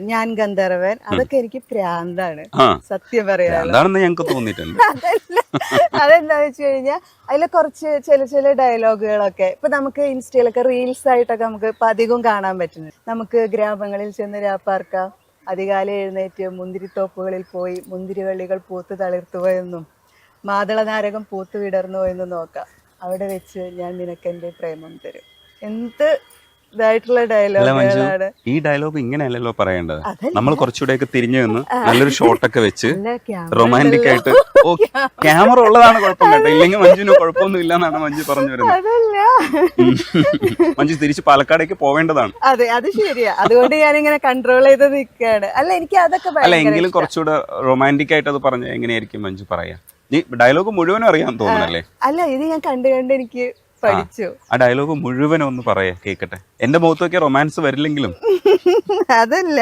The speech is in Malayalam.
ഞാൻ ഗന്ധർവൻ അതൊക്കെ എനിക്ക് പ്രാന്താണ് സത്യം പറയാണെന്ന് ഞങ്ങൾക്ക് തോന്നിയിട്ടുണ്ട്. അതെന്താന്ന് വെച്ച് കഴിഞ്ഞാൽ അതിലെ കുറച്ച് ചില ഡയലോഗുകളൊക്കെ ഇപ്പൊ നമുക്ക് ഇൻസ്റ്റയിലൊക്കെ റീൽസ് ആയിട്ടൊക്കെ നമുക്ക് ഇപ്പൊ അധികം കാണാൻ പറ്റുന്നത്. നമുക്ക് ഗ്രാമങ്ങളിൽ ചെന്ന് രാപ്പാർക്കാം, അതികാലെ എഴുന്നേറ്റ് മുന്തിരിത്തോപ്പുകളിൽ പോയി മുന്തിരിവള്ളികൾ പൂത്ത് തളിർത്തുവെന്നും മാതള നാരകം പൂത്ത് വിടർന്നു എന്നും നോക്കാം, അവിടെ വെച്ച് ഞാൻ നിനക്ക് എന്റെ പ്രേമം തരും. എന്ത് ഇതായിട്ടുള്ള ഡയലോഗുകളാണ്. ഈ ഡയലോഗ് ഇങ്ങനെയല്ലല്ലോ പറയേണ്ടത്. നമ്മൾ കുറച്ചുകൂടെയൊക്കെ തിരിഞ്ഞു നിന്ന് നല്ലൊരു ഷോട്ടൊക്കെ വെച്ച് റൊമാൻറ്റിക് ആയിട്ട്. ഓ, ക്യാമറ ഉള്ളതാണ് കുഴപ്പം കേട്ടോ, ഇല്ലെങ്കിൽ മഞ്ജുവിന് കുഴപ്പമൊന്നും ഇല്ലെന്നാണ് മഞ്ജു പറഞ്ഞു വരുന്നത്. അതല്ല, മഞ്ജു തിരിച്ച് പാലക്കാടേക്ക് പോവേണ്ടതാണ്. അതെ, അത് ശരിയാ. അതുകൊണ്ട് ഞാനിങ്ങനെ കൺട്രോൾ ചെയ്ത് നിൽക്കുകയാണ്. അല്ല, എനിക്ക് അതൊക്കെ അല്ല, എങ്കിലും കുറച്ചുകൂടെ റൊമാൻറ്റിക് ആയിട്ട് അത് പറഞ്ഞ എങ്ങനെയായിരിക്കും മഞ്ജു പറയാ? ഈ ഡയലോഗ് മുഴുവനും അറിയാൻ തോന്നുന്നല്ലേ? അല്ല, ഇത് ഞാൻ കണ്ട് എനിക്ക് പഠിച്ചു. ആ ഡയലോഗ് മുഴുവനും ഒന്ന് പറയാ കേക്കട്ടെ. എന്റെ മുഖത്തൊക്കെ റൊമാൻസ് വരില്ലെങ്കിലും. അതല്ല,